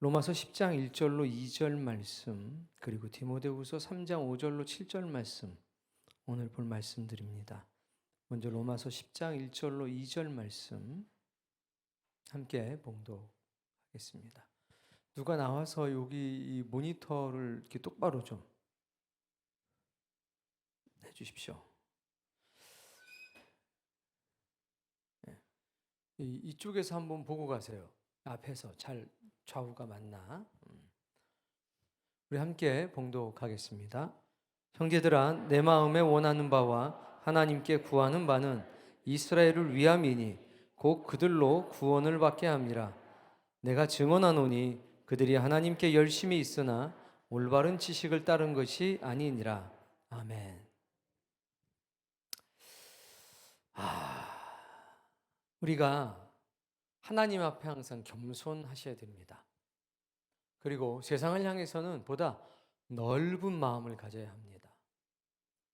로마서 10장 1절로 2절 말씀, 그리고 디모데후서 3장 5절로 7절 말씀, 오늘 볼 말씀드립니다. 먼저 로마서 10장 1절로 2절 말씀 함께 봉독하겠습니다. 누가 나와서 여기 이 모니터를 이렇게 똑바로 좀 해주십시오. 이쪽에서 한번 보고 가세요. 앞에서 잘 좌우가 맞나? 우리 함께 봉독하겠습니다. 형제들아, 내 마음에 원하는 바와 하나님께 구하는 바는 이스라엘을 위함이니 곧 그들로 구원을 받게 함이라. 내가 증언하노니 그들이 하나님께 열심히 있으나 올바른 지식을 따른 것이 아니니라. 아멘. 우리가 하나님 앞에 항상 겸손하셔야 됩니다. 그리고 세상을 향해서는 보다 넓은 마음을 가져야 합니다.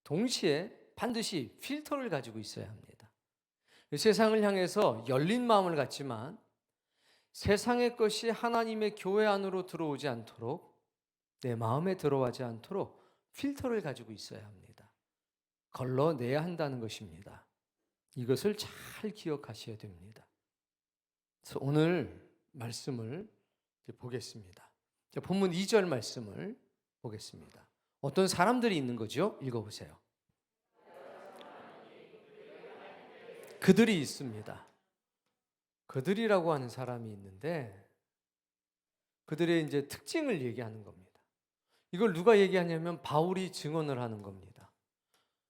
동시에 반드시 필터를 가지고 있어야 합니다. 세상을 향해서 열린 마음을 갖지만 세상의 것이 하나님의 교회 안으로 들어오지 않도록, 내 마음에 들어가지 않도록 필터를 가지고 있어야 합니다. 걸러내야 한다는 것입니다. 이것을 잘 기억하셔야 됩니다. 그래서 오늘 말씀을 보겠습니다. 본문 2절 말씀을 보겠습니다. 어떤 사람들이 있는 거죠? 읽어보세요. 그들이 있습니다. 그들이라고 하는 사람이 있는데 그들의 이제 특징을 얘기하는 겁니다. 이걸 누가 얘기하냐면 바울이 증언을 하는 겁니다.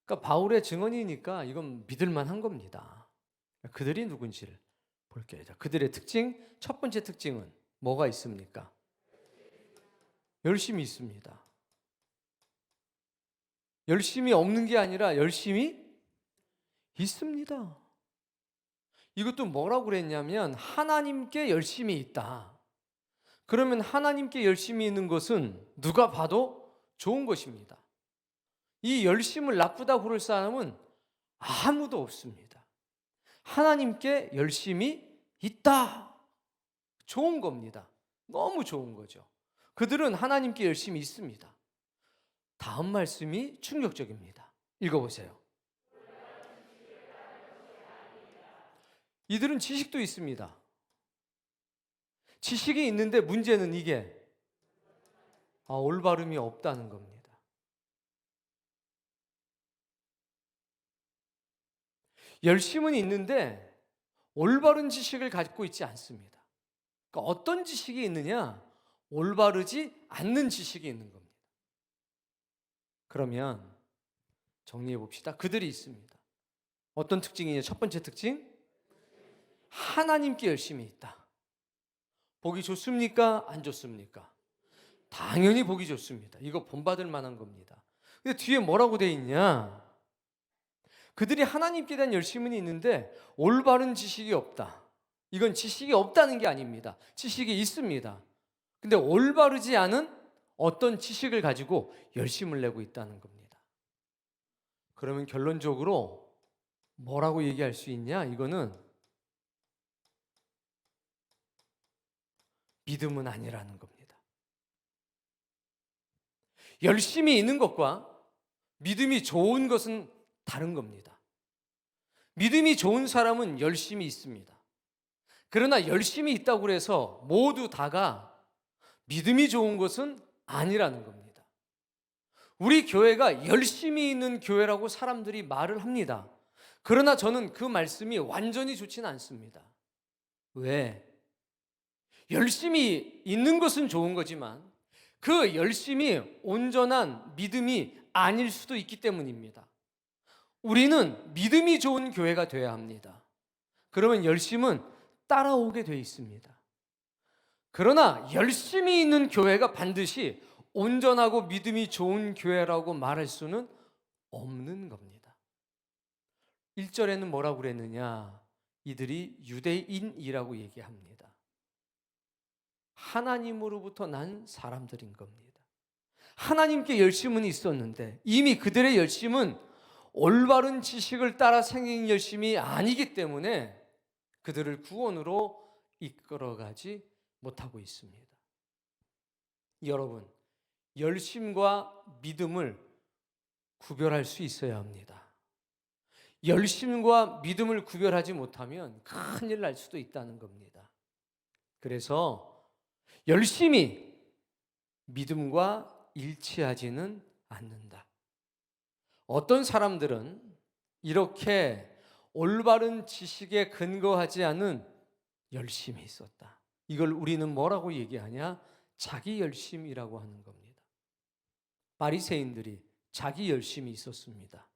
그러니까 바울의 증언이니까 이건 믿을만한 겁니다. 그들이 누군지를 볼게요. 그들의 특징, 첫 번째 특징은 뭐가 있습니까? 열심히 있습니다. 열심히 없는 게 아니라 열심히 있습니다. 이것도 뭐라고 그랬냐면 하나님께 열심히 있다. 그러면 하나님께 열심히 있는 것은 누가 봐도 좋은 것입니다. 이 열심을 나쁘다고 그럴 사람은 아무도 없습니다. 하나님께 열심히 있다. 좋은 겁니다. 너무 좋은 거죠. 그들은 하나님께 열심히 있습니다. 다음 말씀이 충격적입니다. 읽어보세요. 이들은 지식도 있습니다. 지식이 있는데 문제는 이게 올바름이 없다는 겁니다. 열심은 있는데 올바른 지식을 갖고 있지 않습니다. 그러니까 어떤 지식이 있느냐? 올바르지 않는 지식이 있는 겁니다. 그러면 정리해 봅시다. 그들이 있습니다. 어떤 특징이냐? 첫 번째 특징, 하나님께 열심히 있다. 보기 좋습니까? 안 좋습니까? 당연히 보기 좋습니다. 이거 본받을 만한 겁니다. 근데 뒤에 뭐라고 돼 있냐? 그들이 하나님께 대한 열심은 있는데 올바른 지식이 없다. 이건 지식이 없다는 게 아닙니다. 지식이 있습니다. 근데 올바르지 않은 어떤 지식을 가지고 열심을 내고 있다는 겁니다. 그러면 결론적으로 뭐라고 얘기할 수 있냐? 이거는 믿음은 아니라는 겁니다. 열심히 있는 것과 믿음이 좋은 것은 다른 겁니다. 믿음이 좋은 사람은 열심히 있습니다. 그러나 열심히 있다고 해서 모두 다가 믿음이 좋은 것은 아니라는 겁니다. 우리 교회가 열심히 있는 교회라고 사람들이 말을 합니다. 그러나 저는 그 말씀이 완전히 좋지는 않습니다. 왜? 열심히 있는 것은 좋은 거지만 그 열심이 온전한 믿음이 아닐 수도 있기 때문입니다. 우리는 믿음이 좋은 교회가 되어야 합니다. 그러면 열심은 따라오게 되어 있습니다. 그러나 열심히 있는 교회가 반드시 온전하고 믿음이 좋은 교회라고 말할 수는 없는 겁니다. 1절에는 뭐라고 그랬느냐? 이들이 유대인이라고 얘기합니다. 하나님으로부터 난 사람들인 겁니다. 하나님께 열심은 있었는데 이미 그들의 열심은 올바른 지식을 따라 생긴 열심이 아니기 때문에 그들을 구원으로 이끌어가지 못하고 있습니다. 여러분, 열심과 믿음을 구별할 수 있어야 합니다. 열심과 믿음을 구별하지 못하면 큰일 날 수도 있다는 겁니다. 그래서 열심이 믿음과 일치하지는 않는다. 어떤 사람들은 이렇게 올바른 지식에 근거하지 않은 열심이 있었다. 이걸 우리는 뭐라고 얘기하냐? 자기 열심이라고 하는 겁니다. 바리새인들이 자기 열심이 있었습니다.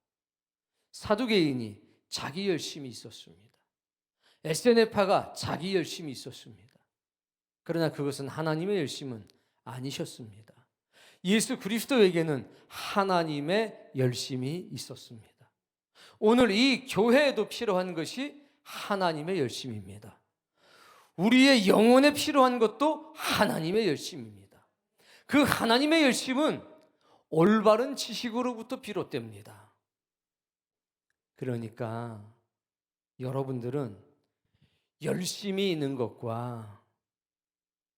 사두개인이 자기 열심이 있었습니다. 에세네파가 자기 열심이 있었습니다. 그러나 그것은 하나님의 열심은 아니셨습니다. 예수 그리스도에게는 하나님의 열심이 있었습니다. 오늘 이 교회에도 필요한 것이 하나님의 열심입니다. 우리의 영혼에 필요한 것도 하나님의 열심입니다. 그 하나님의 열심은 올바른 지식으로부터 비롯됩니다. 그러니까 여러분들은 열심이 있는 것과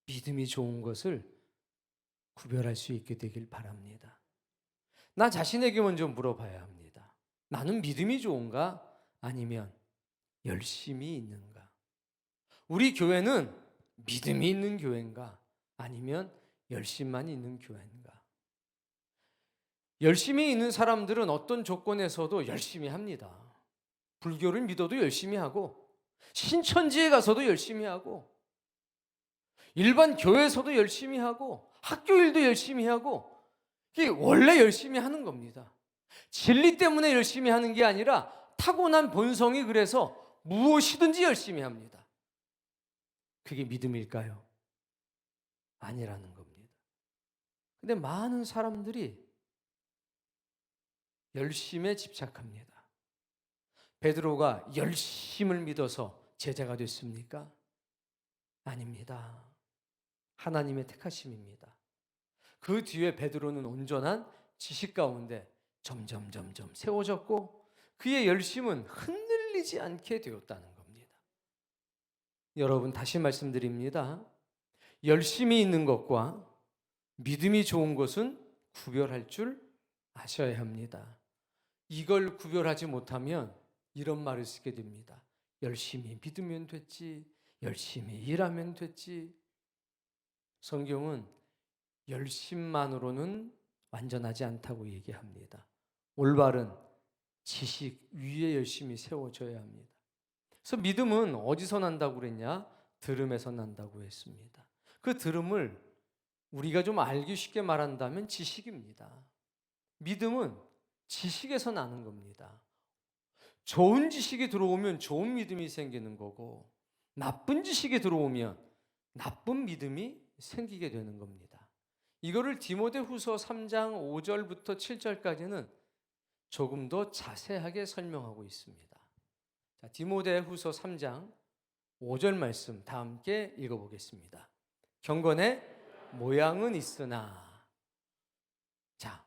믿음이 좋은 것을 구별할 수 있게 되길 바랍니다. 나 자신에게 먼저 물어봐야 합니다. 나는 믿음이 좋은가? 아니면 열심이 있는가? 우리 교회는 믿음이 있는 교회인가? 아니면 열심만 있는 교회인가? 열심히 있는 사람들은 어떤 조건에서도 열심히 합니다. 불교를 믿어도 열심히 하고, 신천지에 가서도 열심히 하고, 일반 교회에서도 열심히 하고, 학교 일도 열심히 하고, 이게 원래 열심히 하는 겁니다. 진리 때문에 열심히 하는 게 아니라 타고난 본성이 그래서 무엇이든지 열심히 합니다. 그게 믿음일까요? 아니라는 겁니다. 근데 많은 사람들이 열심에 집착합니다. 베드로가 열심을 믿어서 제자가 됐습니까? 아닙니다. 하나님의 택하심입니다. 그 뒤에 베드로는 온전한 지식 가운데 점점 세워졌고 그의 열심은 흔들리지 않게 되었다는 겁니다. 여러분, 다시 말씀드립니다. 열심이 있는 것과 믿음이 좋은 것은 구별할 줄 아셔야 합니다. 이걸 구별하지 못하면 이런 말을 쓰게 됩니다. 열심히 믿으면 됐지, 열심히 일하면 됐지. 성경은 열심만으로는 완전하지 않다고 얘기합니다. 올바른 지식 위에 열심히 세워져야 합니다. 그래서 믿음은 어디서 난다고 그랬냐? 들음에서 난다고 했습니다. 그 들음을 우리가 좀 알기 쉽게 말한다면 지식입니다. 믿음은 지식에서 나는 겁니다. 좋은 지식이 들어오면 좋은 믿음이 생기는 거고, 나쁜 지식이 들어오면 나쁜 믿음이 생기게 되는 겁니다. 이거를 디모데후서 3장 5절부터 7절까지는 조금 더 자세하게 설명하고 있습니다. 자, 디모데후서 3장 5절 말씀 다 함께 읽어보겠습니다. 경건의 모양은 있으나, 자,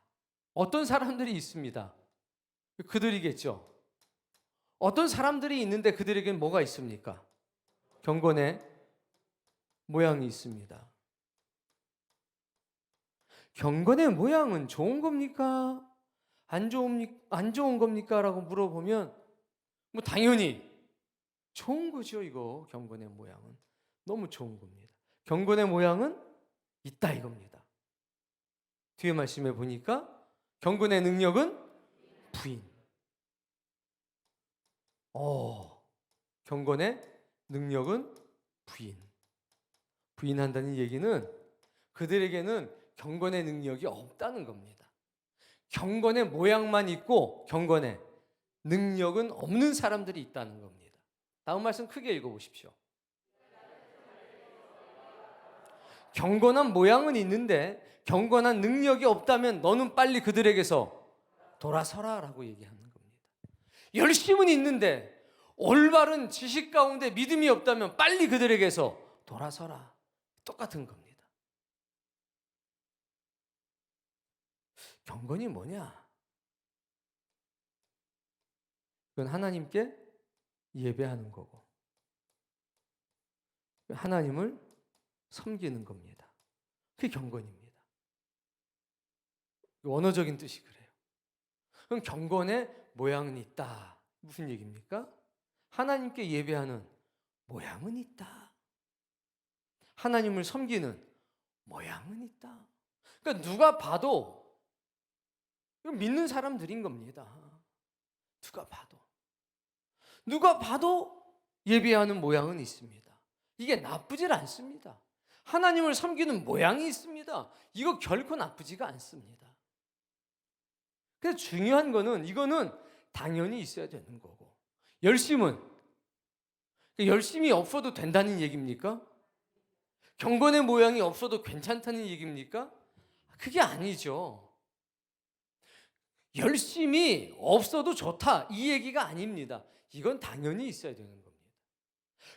어떤 사람들이 있습니다. 그들이겠죠. 어떤 사람들이 있는데 그들에게는 뭐가 있습니까? 경건의 모양이 있습니다. 경건의 모양은 좋은 겁니까? 안 좋은 겁니까? 라고 물어보면 뭐 당연히 좋은 거죠. 이거 경건의 모양은 너무 좋은 겁니다. 경건의 모양은 있다 이겁니다. 뒤에 말씀해 보니까 경건의 능력은 부인. 경건의 능력은 부인. 부인한다는 얘기는 그들에게는 경건의 능력이 없다는 겁니다. 경건의 모양만 있고 경건의 능력은 없는 사람들이 있다는 겁니다. 다음 말씀 크게 읽어보십시오. 경건한 모양은 있는데 경건한 능력이 없다면 너는 빨리 그들에게서 돌아서라 라고 얘기하는 겁니다. 열심은 있는데 올바른 지식 가운데 믿음이 없다면 빨리 그들에게서 돌아서라. 똑같은 겁니다. 경건이 뭐냐? 그건 하나님께 예배하는 거고 하나님을 섬기는 겁니다. 그게 경건입니다. 원어적인 뜻이 그래요. 그럼 경건의 모양은 있다. 무슨 얘기입니까? 하나님께 예배하는 모양은 있다. 하나님을 섬기는 모양은 있다. 그러니까 누가 봐도 믿는 사람들인 겁니다. 누가 봐도 예배하는 모양은 있습니다. 이게 나쁘질 않습니다. 하나님을 섬기는 모양이 있습니다. 이거 결코 나쁘지가 않습니다. 그래서 중요한 거는 이거는 당연히 있어야 되는 거고, 열심은 열심이 없어도 된다는 얘기입니까? 경건의 모양이 없어도 괜찮다는 얘기입니까? 그게 아니죠. 열심이 없어도 좋다 이 얘기가 아닙니다. 이건 당연히 있어야 되는 겁니다.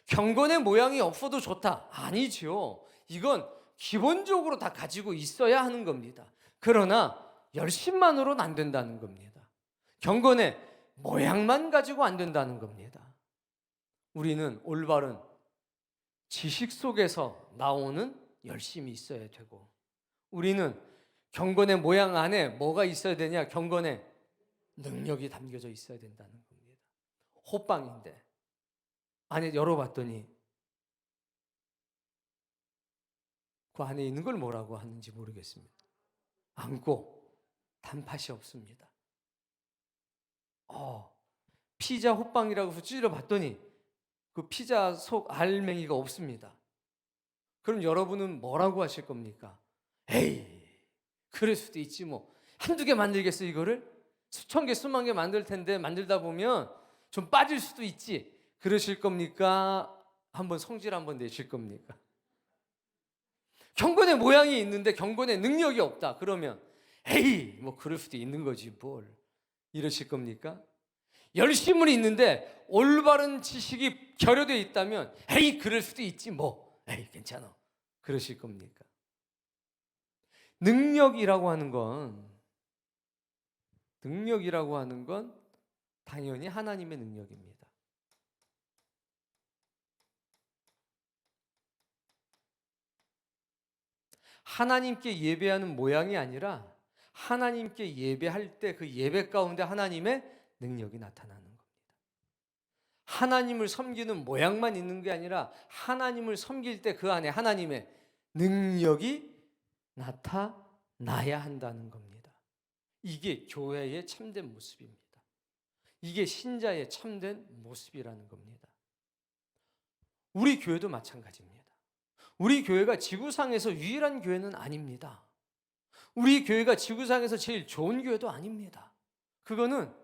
경건의 모양이 없어도 좋다 아니죠. 이건 기본적으로 다 가지고 있어야 하는 겁니다. 그러나 열심만으로는 안 된다는 겁니다. 경건의 모양만 가지고 안 된다는 겁니다. 우리는 올바른 지식 속에서 나오는 열심이 있어야 되고, 우리는 경건의 모양 안에 뭐가 있어야 되냐? 경건의 능력이 담겨져 있어야 된다는 겁니다. 호빵인데 안에 열어봤더니 그 안에 있는 걸 뭐라고 하는지 모르겠습니다. 안고 단팥이 없습니다. 피자 호빵이라고 해서 찔러봤더니 그 피자 속 알맹이가 없습니다. 그럼 여러분은 뭐라고 하실 겁니까? 에이, 그럴 수도 있지 뭐. 한두 개 만들겠어 이거를? 수천 개 수만 개 만들 텐데 만들다 보면 좀 빠질 수도 있지. 그러실 겁니까? 한번 성질 한번 내실 겁니까? 경건의 모양이 있는데 경건의 능력이 없다. 그러면 에이, 뭐 그럴 수도 있는 거지 뭘. 이러실 겁니까? 열심은 있는데 올바른 지식이 결여되어 있다면 에이, 그럴 수도 있지 뭐. 에이, 괜찮아. 그러실 겁니까? 능력이라고 하는 건 당연히 하나님의 능력입니다. 하나님께 예배하는 모양이 아니라 하나님께 예배할 때 그 예배 가운데 하나님의 능력이 나타나는 겁니다. 하나님을 섬기는 모양만 있는 게 아니라 하나님을 섬길 때 그 안에 하나님의 능력이 나타나야 한다는 겁니다. 이게 교회의 참된 모습입니다. 이게 신자의 참된 모습이라는 겁니다. 우리 교회도 마찬가지입니다. 우리 교회가 지구상에서 유일한 교회는 아닙니다. 우리 교회가 지구상에서 제일 좋은 교회도 아닙니다. 그거는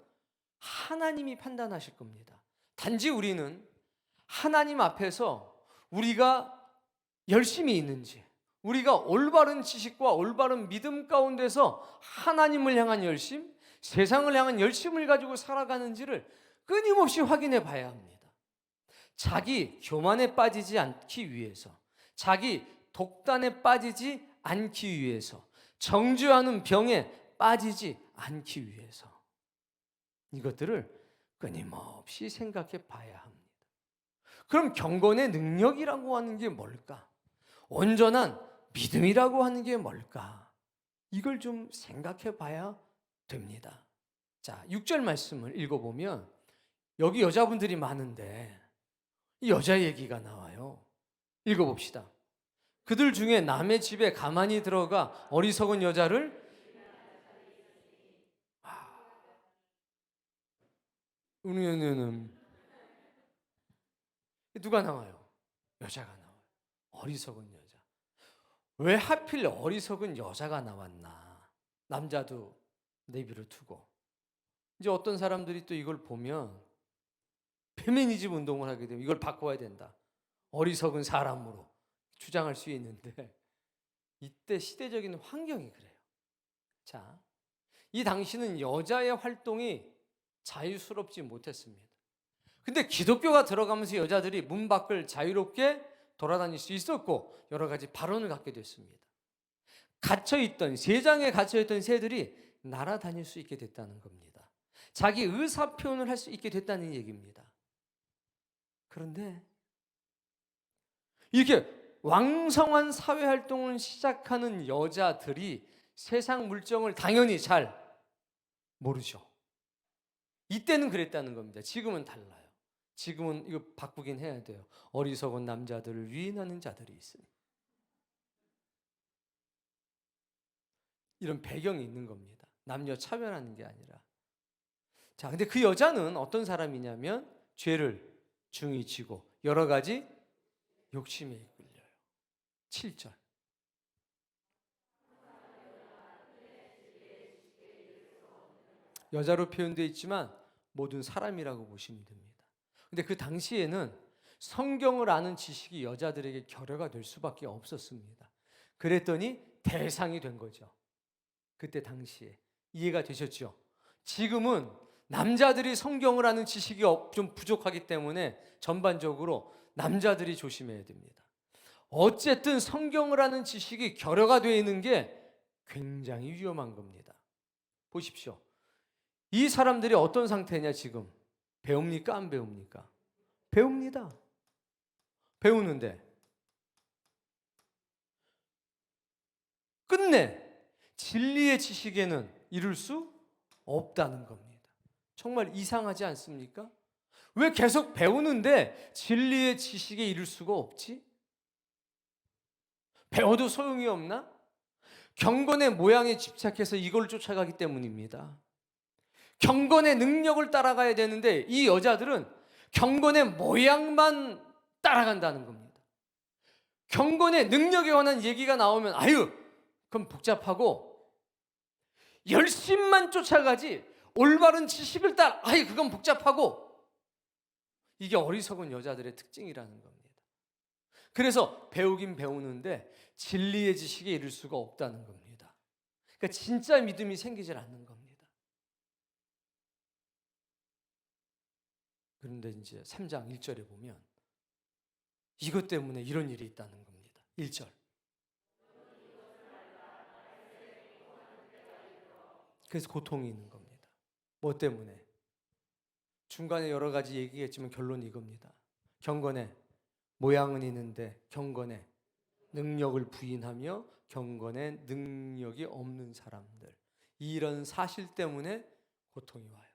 하나님이 판단하실 겁니다. 단지 우리는 하나님 앞에서 우리가 열심히 있는지, 우리가 올바른 지식과 올바른 믿음 가운데서 하나님을 향한 열심, 세상을 향한 열심을 가지고 살아가는지를 끊임없이 확인해 봐야 합니다. 자기 교만에 빠지지 않기 위해서, 자기 독단에 빠지지 않기 위해서, 정죄하는 병에 빠지지 않기 위해서 이것들을 끊임없이 생각해 봐야 합니다. 그럼 경건의 능력이라고 하는 게 뭘까? 온전한 믿음이라고 하는 게 뭘까? 이걸 좀 생각해 봐야 됩니다. 자, 6절 말씀을 읽어보면 여기 여자분들이 많은데 이 여자 얘기가 나와요. 읽어봅시다. 그들 중에 남의 집에 가만히 들어가 어리석은 여자를 누가 나와요? 여자가 나와요. 어리석은 여자. 왜 하필 어리석은 여자가 나왔나? 남자도 내비를 두고. 이제 어떤 사람들이 또 이걸 보면 페미니즘 운동을 하게 되면 이걸 바꿔야 된다. 어리석은 사람으로 주장할 수 있는데 이때 시대적인 환경이 그래요. 자, 이 당시는 여자의 활동이 자유스럽지 못했습니다. 근데 기독교가 들어가면서 여자들이 문 밖을 자유롭게 돌아다닐 수 있었고 여러 가지 발언을 갖게 됐습니다. 세장에 갇혀있던 새들이 날아다닐 수 있게 됐다는 겁니다. 자기 의사 표현을 할 수 있게 됐다는 얘기입니다. 그런데 이렇게 왕성한 사회활동을 시작하는 여자들이 세상 물정을 당연히 잘 모르죠. 이때는 그랬다는 겁니다. 지금은 달라요. 지금은 이거 바꾸긴 해야 돼요. 어리석은 남자들을 유인하는 자들이 있으니. 이런 배경이 있는 겁니다. 남녀 차별하는 게 아니라. 자, 근데 그 여자는 어떤 사람이냐면 죄를 중히 지고 여러 가지 욕심에 이끌려요. 7절. 여자로 표현되어 있지만 모든 사람이라고 보시면 됩니다. 근데 그 당시에는 성경을 아는 지식이 여자들에게 결여가 될 수밖에 없었습니다. 그랬더니 대상이 된 거죠. 그때 당시에. 이해가 되셨죠? 지금은 남자들이 성경을 아는 지식이 좀 부족하기 때문에 전반적으로 남자들이 조심해야 됩니다. 어쨌든 성경을 아는 지식이 결여가 되어 있는 게 굉장히 위험한 겁니다. 보십시오. 이 사람들이 어떤 상태냐 지금? 배웁니까? 안 배웁니까? 배웁니다. 배우는데 끝내 진리의 지식에는 이룰 수 없다는 겁니다. 정말 이상하지 않습니까? 왜 계속 배우는데 진리의 지식에 이룰 수가 없지? 배워도 소용이 없나? 경건의 모양에 집착해서 이걸 쫓아가기 때문입니다. 경건의 능력을 따라가야 되는데 이 여자들은 경건의 모양만 따라간다는 겁니다. 경건의 능력에 관한 얘기가 나오면 아유, 그럼 복잡하고 열심만 쫓아가지 올바른 지식을 따라 아유, 그건 복잡하고 이게 어리석은 여자들의 특징이라는 겁니다. 그래서 배우긴 배우는데 진리의 지식에 이를 수가 없다는 겁니다. 그러니까 진짜 믿음이 생기질 않는 겁니다. 그런데 이제 3장 1절에 보면 이것 때문에 이런 일이 있다는 겁니다. 1절. 그래서 고통이 있는 겁니다. 뭐 때문에? 중간에 여러 가지 얘기했지만 결론이 이겁니다. 경건에 모양은 있는데 경건에 능력을 부인하며 경건에 능력이 없는 사람들, 이런 사실 때문에 고통이 와요.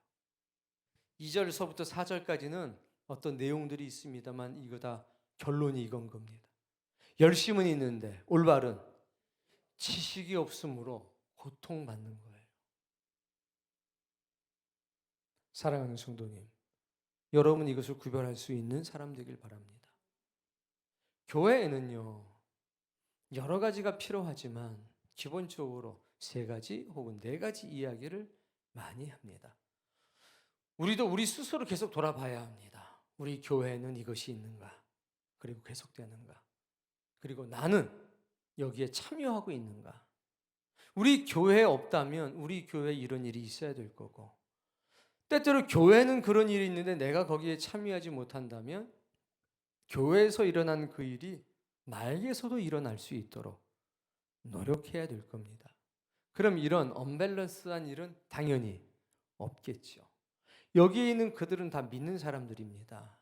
2절서부터 4절까지는 어떤 내용들이 있습니다만 이거 다 결론이 이건 겁니다. 열심은 있는데 올바른 지식이 없으므로 고통받는 거예요. 사랑하는 성도님, 여러분 이것을 구별할 수 있는 사람 되길 바랍니다. 교회에는요, 여러 가지가 필요하지만 기본적으로 3가지 혹은 4가지 이야기를 많이 합니다. 우리도 우리 스스로 계속 돌아봐야 합니다. 우리 교회에는 이것이 있는가? 그리고 계속되는가? 그리고 나는 여기에 참여하고 있는가? 우리 교회에 없다면 우리 교회에 이런 일이 있어야 될 거고, 때때로 교회는 그런 일이 있는데 내가 거기에 참여하지 못한다면 교회에서 일어난 그 일이 나에게서도 일어날 수 있도록 노력해야 될 겁니다. 그럼 이런 언밸런스한 일은 당연히 없겠죠. 여기에 있는 그들은 다 믿는 사람들입니다.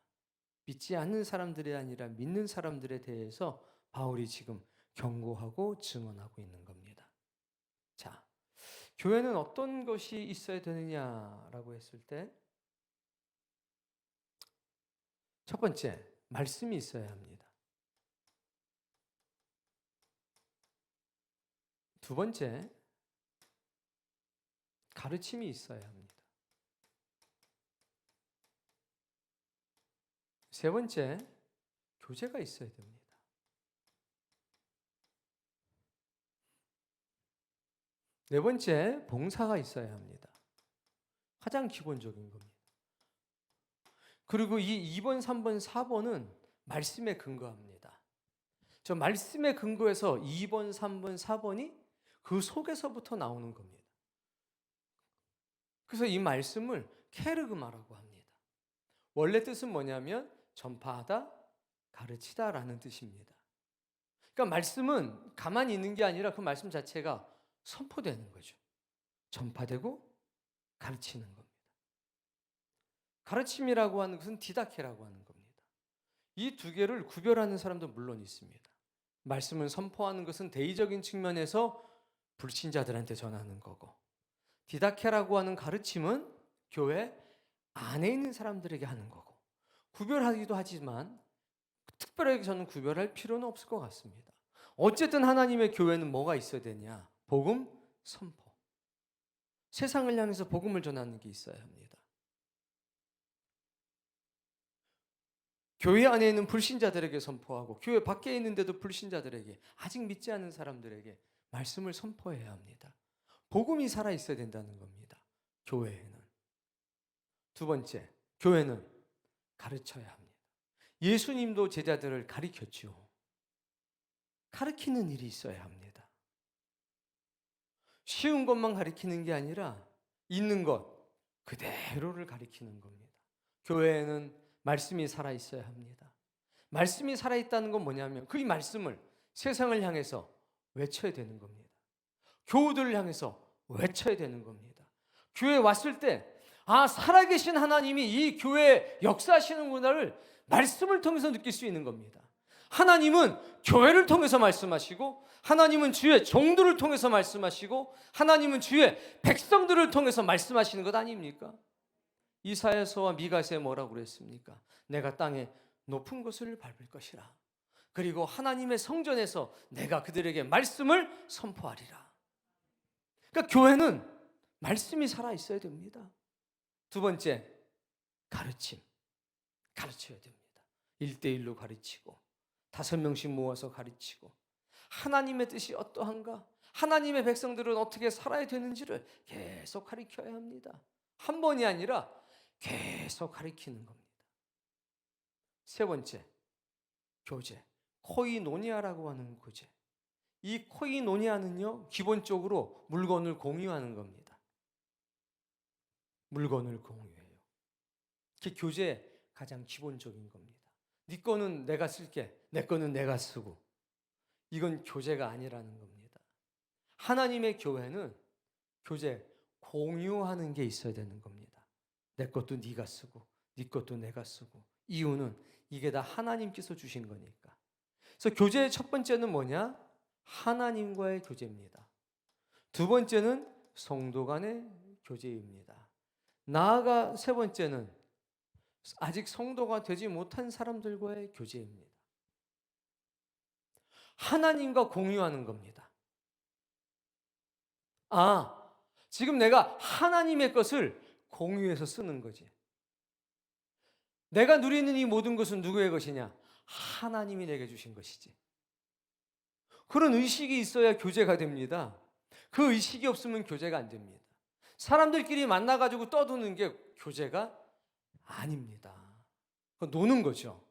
믿지 않는 사람들이 아니라 믿는 사람들에 대해서 바울이 지금 경고하고 증언하고 있는 겁니다. 자, 교회는 어떤 것이 있어야 되느냐라고 했을 때 첫 번째, 말씀이 있어야 합니다. 두 번째, 가르침이 있어야 합니다. 세 번째, 교제가 있어야 됩니다. 네 번째, 봉사가 있어야 합니다. 가장 기본적인 겁니다. 그리고 이 2번, 3번, 4번은 말씀에 근거합니다. 저 말씀에 근거해서 2번, 3번, 4번이 그 속에서부터 나오는 겁니다. 그래서 이 말씀을 케르그마라고 합니다. 원래 뜻은 뭐냐면 전파하다, 가르치다라는 뜻입니다. 그러니까 말씀은 가만히 있는 게 아니라 그 말씀 자체가 선포되는 거죠. 전파되고 가르치는 겁니다. 가르침이라고 하는 것은 디다케라고 하는 겁니다. 이 두 개를 구별하는 사람도 물론 있습니다. 말씀을 선포하는 것은 대의적인 측면에서 불신자들한테 전하는 거고, 디다케라고 하는 가르침은 교회 안에 있는 사람들에게 하는 거고, 구별하기도 하지만 특별하게 저는 구별할 필요는 없을 것 같습니다. 어쨌든 하나님의 교회는 뭐가 있어야 되냐? 복음 선포. 세상을 향해서 복음을 전하는 게 있어야 합니다. 교회 안에 있는 불신자들에게 선포하고, 교회 밖에 있는데도 불신자들에게, 아직 믿지 않는 사람들에게 말씀을 선포해야 합니다. 복음이 살아 있어야 된다는 겁니다. 교회에는. 두 번째, 교회는 가르쳐야 합니다. 예수님도 제자들을 가르쳤죠. 가르치는 일이 있어야 합니다. 쉬운 것만 가르치는 게 아니라 있는 것 그대로를 가르치는 겁니다. 교회에는 말씀이 살아 있어야 합니다. 말씀이 살아 있다는 건 뭐냐면 그 말씀을 세상을 향해서 외쳐야 되는 겁니다. 교우들을 향해서 외쳐야 되는 겁니다. 교회에 왔을 때 살아계신 하나님이 이 교회에 역사하시는구나를 말씀을 통해서 느낄 수 있는 겁니다. 하나님은 교회를 통해서 말씀하시고, 하나님은 주의 종들을 통해서 말씀하시고, 하나님은 주의 백성들을 통해서 말씀하시는 것 아닙니까? 이사야서와 미가서에 뭐라고 그랬습니까? 내가 땅에 높은 곳을 밟을 것이라. 그리고 하나님의 성전에서 내가 그들에게 말씀을 선포하리라. 그러니까 교회는 말씀이 살아 있어야 됩니다. 두 번째, 가르침. 가르쳐야 됩니다. 1대1로 가르치고 5명씩 모아서 가르치고, 하나님의 뜻이 어떠한가, 하나님의 백성들은 어떻게 살아야 되는지를 계속 가르쳐야 합니다. 한 번이 아니라 계속 가르치는 겁니다. 세 번째, 교제. 코이노니아라고 하는 교제. 이 코이노니아는요, 기본적으로 물건을 공유하는 겁니다. 물건을 공유해요. 그게 교제의 가장 기본적인 겁니다. 네 거는 내가 쓸게, 내 거는 내가 쓰고. 이건 교제가 아니라는 겁니다. 하나님의 교회는 교제, 공유하는 게 있어야 되는 겁니다. 내 것도 네가 쓰고 네 것도 내가 쓰고. 이유는 이게 다 하나님께서 주신 거니까. 그래서 교제의 첫 번째는 뭐냐? 하나님과의 교제입니다. 두 번째는 성도 간의 교제입니다. 나아가 세 번째는 아직 성도가 되지 못한 사람들과의 교제입니다. 하나님과 공유하는 겁니다. 지금 내가 하나님의 것을 공유해서 쓰는 거지. 내가 누리는 이 모든 것은 누구의 것이냐? 하나님이 내게 주신 것이지. 그런 의식이 있어야 교제가 됩니다. 그 의식이 없으면 교제가 안 됩니다. 사람들끼리 만나가지고 떠드는 게 교제가 아닙니다. 노는 거죠.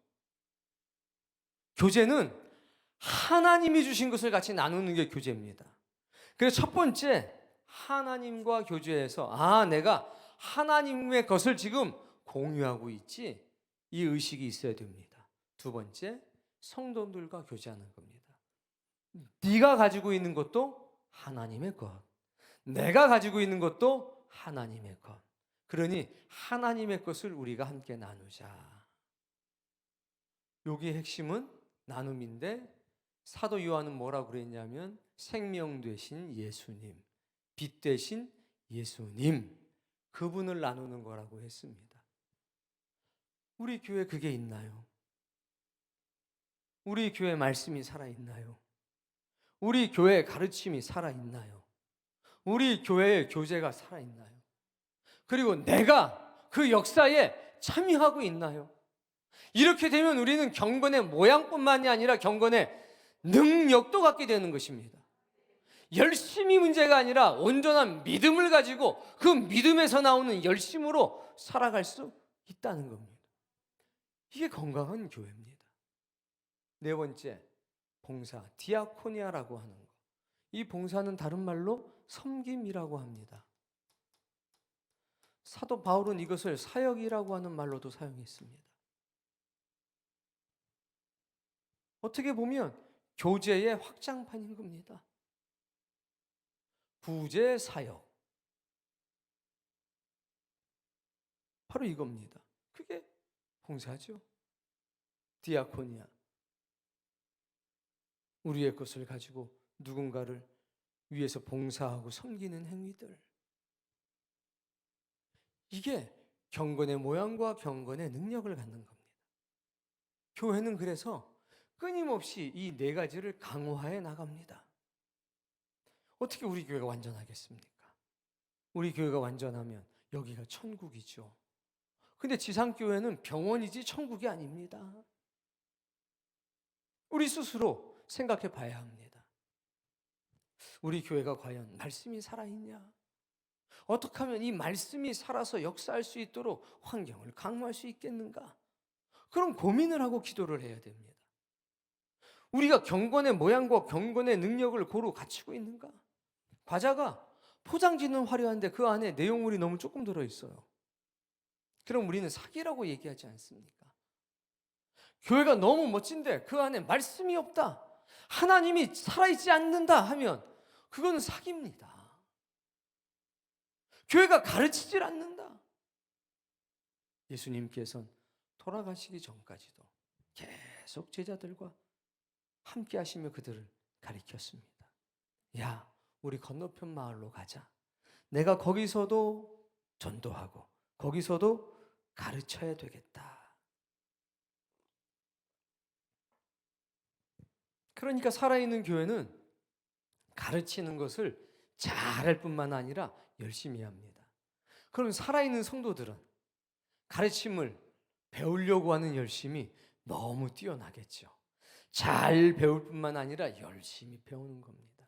교제는 하나님이 주신 것을 같이 나누는 게 교제입니다. 그래서 첫 번째, 하나님과 교제해서 내가 하나님의 것을 지금 공유하고 있지, 이 의식이 있어야 됩니다. 두 번째, 성도들과 교제하는 겁니다. 네가 가지고 있는 것도 하나님의 것, 내가 가지고 있는 것도 하나님의 것. 그러니 하나님의 것을 우리가 함께 나누자. 여기의 핵심은 나눔인데, 사도 요한은 뭐라고 그랬냐면 생명 되신 예수님, 빛 되신 예수님, 그분을 나누는 거라고 했습니다. 우리 교회 그게 있나요? 우리 교회 말씀이 살아있나요? 우리 교회 가르침이 살아있나요? 우리 교회의 교제가 살아있나요? 그리고 내가 그 역사에 참여하고 있나요? 이렇게 되면 우리는 경건의 모양뿐만이 아니라 경건의 능력도 갖게 되는 것입니다. 열심이 문제가 아니라 온전한 믿음을 가지고 그 믿음에서 나오는 열심으로 살아갈 수 있다는 겁니다. 이게 건강한 교회입니다. 네 번째, 봉사, 디아코니아라고 하는 것. 이 봉사는 다른 말로 섬김이라고 합니다. 사도 바울은 이것을 사역이라고 하는 말로도 사용했습니다. 어떻게 보면 교제의 확장판인 겁니다. 부재 사역, 바로 이겁니다. 그게 봉사죠. 디아코니아, 우리의 것을 가지고 누군가를 위에서 봉사하고 섬기는 행위들. 이게 경건의 모양과 경건의 능력을 갖는 겁니다. 교회는 그래서 끊임없이 이 네 가지를 강화해 나갑니다. 어떻게 우리 교회가 완전하겠습니까? 우리 교회가 완전하면 여기가 천국이죠. 근데 지상교회는 병원이지 천국이 아닙니다. 우리 스스로 생각해 봐야 합니다. 우리 교회가 과연 말씀이 살아있냐? 어떻게 하면 이 말씀이 살아서 역사할 수 있도록 환경을 강화할 수 있겠는가? 그런 고민을 하고 기도를 해야 됩니다. 우리가 경건의 모양과 경건의 능력을 고루 갖추고 있는가? 과자가 포장지는 화려한데 그 안에 내용물이 너무 조금 들어있어요. 그럼 우리는 사기라고 얘기하지 않습니까? 교회가 너무 멋진데 그 안에 말씀이 없다, 하나님이 살아있지 않는다 하면 그건 사기입니다. 교회가 가르치질 않는다. 예수님께서는 돌아가시기 전까지도 계속 제자들과 함께 하시며 그들을 가르쳤습니다. 야, 우리 건너편 마을로 가자. 내가 거기서도 전도하고 거기서도 가르쳐야 되겠다. 그러니까 살아있는 교회는 가르치는 것을 잘할 뿐만 아니라 열심히 합니다. 그럼 살아있는 성도들은 가르침을 배우려고 하는 열심이 너무 뛰어나겠죠. 잘 배울 뿐만 아니라 열심히 배우는 겁니다.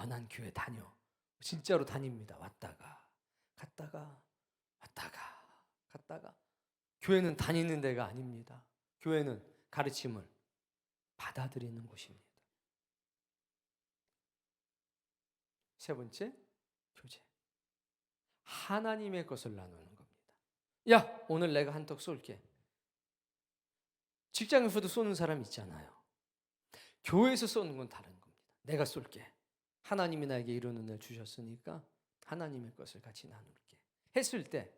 난 교회 다녀. 진짜로 다닙니다. 왔다가 갔다가 왔다가 갔다가. 교회는 다니는 데가 아닙니다. 교회는 가르침을 받아들이는 곳입니다. 세 번째, 교제. 하나님의 것을 나누는 겁니다. 야, 오늘 내가 한턱 쏠게. 직장에서도 쏘는 사람 있잖아요. 교회에서 쏘는 건 다른 겁니다. 내가 쏠게. 하나님이 나에게 이런 은혜를 주셨으니까 하나님의 것을 같이 나눌게 했을 때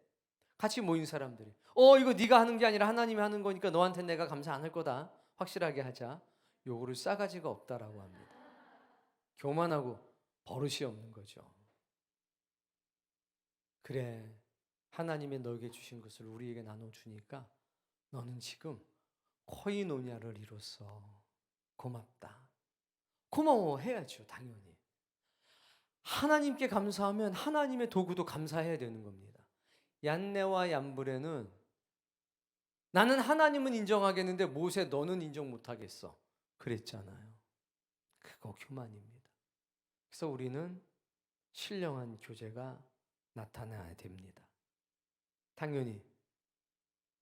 같이 모인 사람들이 이거 네가 하는 게 아니라 하나님이 하는 거니까 너한테 내가 감사 안 할 거다, 확실하게 하자. 요거를 싸가지가 없다라고 합니다. 교만하고 버릇이 없는 거죠. 그래, 하나님이 너에게 주신 것을 우리에게 나눠주니까 너는 지금 코이노니아를 이뤘어. 고맙다. 고마워해야죠. 당연히. 하나님께 감사하면 하나님의 도구도 감사해야 되는 겁니다. 얀네와 얀브레는 나는 하나님은 인정하겠는데 모세 너는 인정 못하겠어 그랬잖아요. 그거 교만입니다. 그래서 우리는 신령한 교제가 나타나야 됩니다. 당연히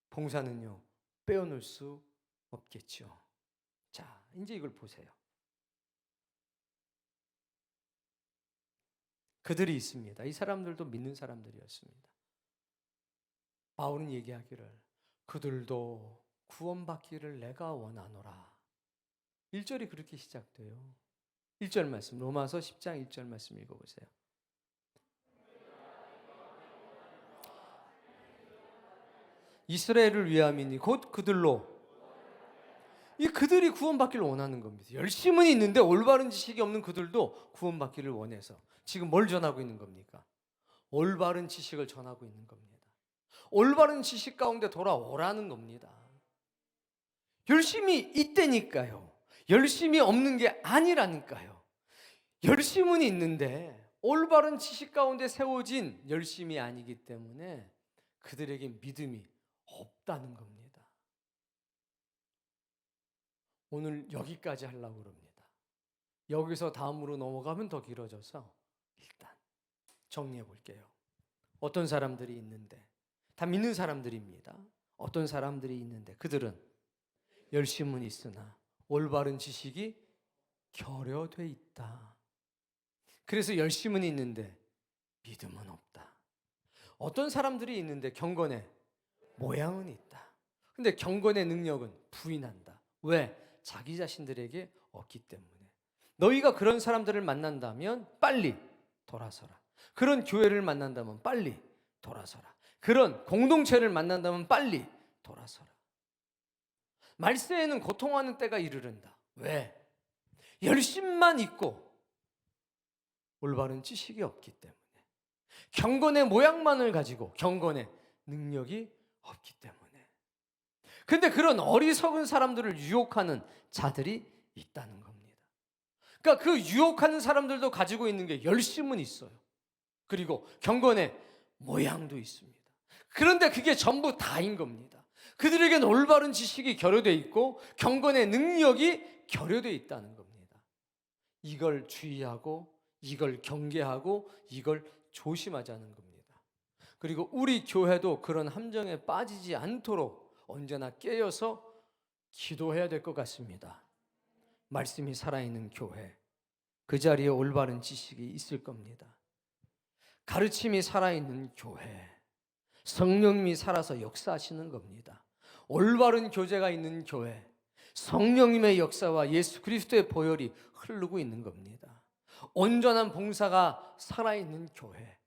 봉사는요 빼어놓을 수 없겠죠. 자, 이제 이걸 보세요. 그들이 있습니다. 이 사람들도 믿는 사람들이었습니다. 바울은 얘기하기를 그들도 구원받기를 내가 원하노라. 1절이 그렇게 시작돼요. 1절 말씀, 로마서 10장 1절 말씀 읽어보세요. 이스라엘을 위함이니 곧 그들로. 이 그들이 구원받기를 원하는 겁니다. 열심은 있는데 올바른 지식이 없는 그들도 구원받기를 원해서 지금 뭘 전하고 있는 겁니까? 올바른 지식을 전하고 있는 겁니다. 올바른 지식 가운데 돌아오라는 겁니다. 열심히 있다니까요. 열심히 없는 게 아니라니까요. 열심은 있는데 올바른 지식 가운데 세워진 열심이 아니기 때문에 그들에게 믿음이 없다는 겁니다. 오늘 여기까지 하려고 합니다. 여기서 다음으로 넘어가면 더 길어져서 일단 정리해 볼게요. 어떤 사람들이 있는데, 다 믿는 사람들입니다. 어떤 사람들이 있는데 그들은 열심은 있으나 올바른 지식이 결여돼 있다. 그래서 열심은 있는데 믿음은 없다. 어떤 사람들이 있는데 경건의 모양은 있다. 근데 경건의 능력은 부인한다. 왜? 자기 자신들에게 없기 때문에. 너희가 그런 사람들을 만난다면 빨리 돌아서라. 그런 교회를 만난다면 빨리 돌아서라. 그런 공동체를 만난다면 빨리 돌아서라. 말세에는 고통하는 때가 이르른다. 왜? 열심만 있고 올바른 지식이 없기 때문에, 경건의 모양만을 가지고 경건의 능력이 없기 때문에. 근데 그런 어리석은 사람들을 유혹하는 자들이 있다는 겁니다. 그러니까 그 유혹하는 사람들도 가지고 있는 게 열심은 있어요. 그리고 경건의 모양도 있습니다. 그런데 그게 전부 다인 겁니다. 그들에게는 올바른 지식이 결여되어 있고 경건의 능력이 결여되어 있다는 겁니다. 이걸 주의하고, 이걸 경계하고, 이걸 조심하자는 겁니다. 그리고 우리 교회도 그런 함정에 빠지지 않도록 언제나 깨어서 기도해야 될 것 같습니다. 말씀이 살아있는 교회, 그 자리에 올바른 지식이 있을 겁니다. 가르침이 살아있는 교회, 성령님이 살아서 역사하시는 겁니다. 올바른 교제가 있는 교회, 성령님의 역사와 예수 그리스도의 보혈이 흐르고 있는 겁니다. 온전한 봉사가 살아있는 교회,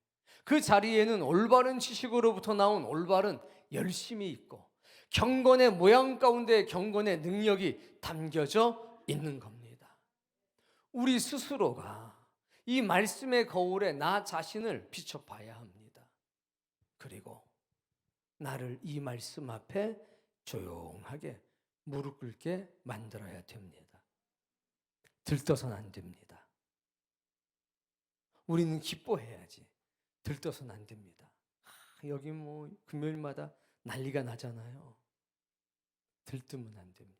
그 자리에는 올바른 지식으로부터 나온 올바른 열심이 있고 경건의 모양 가운데 경건의 능력이 담겨져 있는 겁니다. 우리 스스로가 이 말씀의 거울에 나 자신을 비춰봐야 합니다. 그리고 나를 이 말씀 앞에 조용하게 무릎 꿇게 만들어야 됩니다. 들떠서는 안 됩니다. 우리는 기뻐해야지. 들떠서는 안 됩니다. 여기 뭐 금요일마다 난리가 나잖아요. 들뜨면 안 됩니다.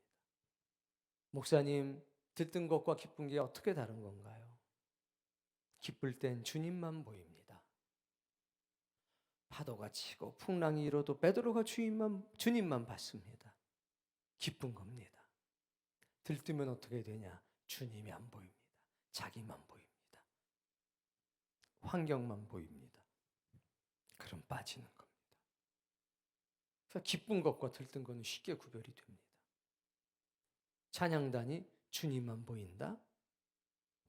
목사님, 들뜬 것과 기쁜 게 어떻게 다른 건가요? 기쁠 땐 주님만 보입니다. 파도가 치고 풍랑이 일어도 베드로가 주님만 봤습니다. 기쁜 겁니다. 들뜨면 어떻게 되냐? 주님이 안 보입니다. 자기만 보입니다. 환경만 보입니다. 그럼 빠지는 겁니다. 그래서 기쁜 것과 들뜬 것은 쉽게 구별이 됩니다. 찬양단이 주님만 보인다?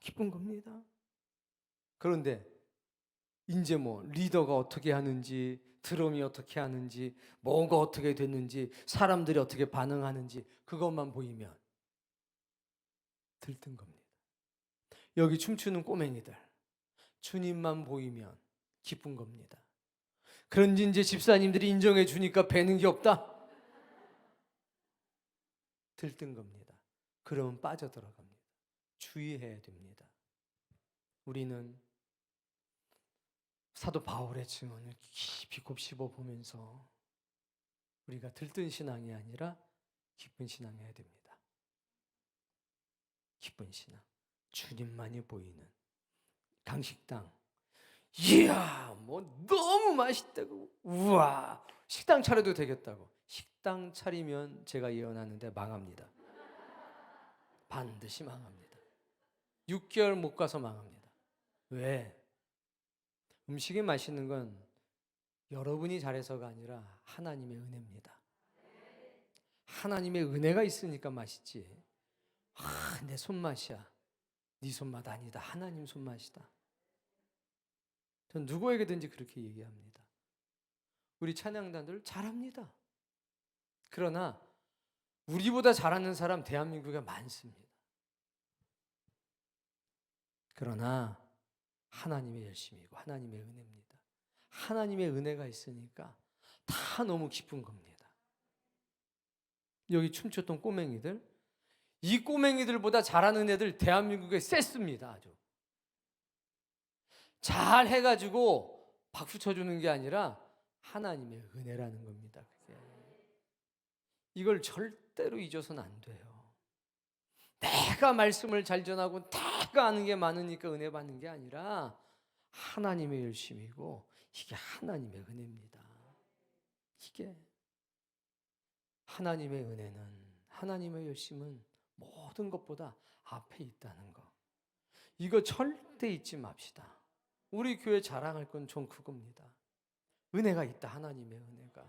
기쁜 겁니다. 그런데 이제 뭐 리더가 어떻게 하는지, 드럼이 어떻게 하는지, 뭐가 어떻게 됐는지, 사람들이 어떻게 반응하는지 그것만 보이면 들뜬 겁니다. 여기 춤추는 꼬맹이들, 주님만 보이면 기쁜 겁니다. 그런지 이제 집사님들이 인정해 주니까 배는 게 없다? 들뜬 겁니다. 그러면 빠져들어갑니다. 주의해야 됩니다. 우리는 사도 바울의 증언을 깊이 곱씹어 보면서 우리가 들뜬 신앙이 아니라 기쁜 신앙 해야 됩니다. 기쁜 신앙, 주님만이 보이는 강식당. 이야, 뭐 너무 맛있다고, 우와, 식당 차려도 되겠다고. 식당 차리면 제가 예언하는데 망합니다. 반드시 망합니다. 6개월 못 가서 망합니다. 왜? 음식이 맛있는 건 여러분이 잘해서가 아니라 하나님의 은혜입니다. 하나님의 은혜가 있으니까 맛있지. 내 손맛이야. 네 손맛 아니다. 하나님 손맛이다. 전 누구에게든지 그렇게 얘기합니다. 우리 찬양단들 잘합니다. 그러나 우리보다 잘하는 사람 대한민국에 많습니다. 그러나 하나님의 열심이고 하나님의 은혜입니다. 하나님의 은혜가 있으니까 다 너무 기쁜 겁니다. 여기 춤췄던 꼬맹이들, 이 꼬맹이들보다 잘하는 애들 대한민국에 셌습니다. 아주 잘 해가지고 박수 쳐주는 게 아니라 하나님의 은혜라는 겁니다. 그게. 이걸 절대로 잊어서는 안 돼요. 내가 말씀을 잘 전하고 내가 아는 게 많으니까 은혜 받는 게 아니라 하나님의 열심이고 이게 하나님의 은혜입니다. 이게 하나님의 은혜는, 하나님의 열심은 모든 것보다 앞에 있다는 거. 이거 절대 잊지 맙시다. 우리 교회 자랑할 건 좀 그겁니다. 은혜가 있다. 하나님의 은혜가.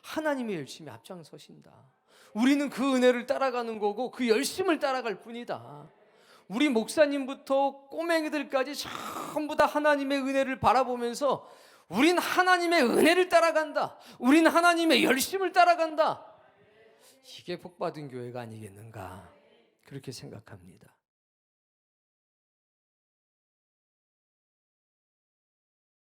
하나님의 열심히 앞장서신다. 우리는 그 은혜를 따라가는 거고 그 열심을 따라갈 뿐이다. 우리 목사님부터 꼬맹이들까지 전부 다 하나님의 은혜를 바라보면서 우린 하나님의 은혜를 따라간다. 우린 하나님의 열심을 따라간다. 이게 복받은 교회가 아니겠는가 그렇게 생각합니다.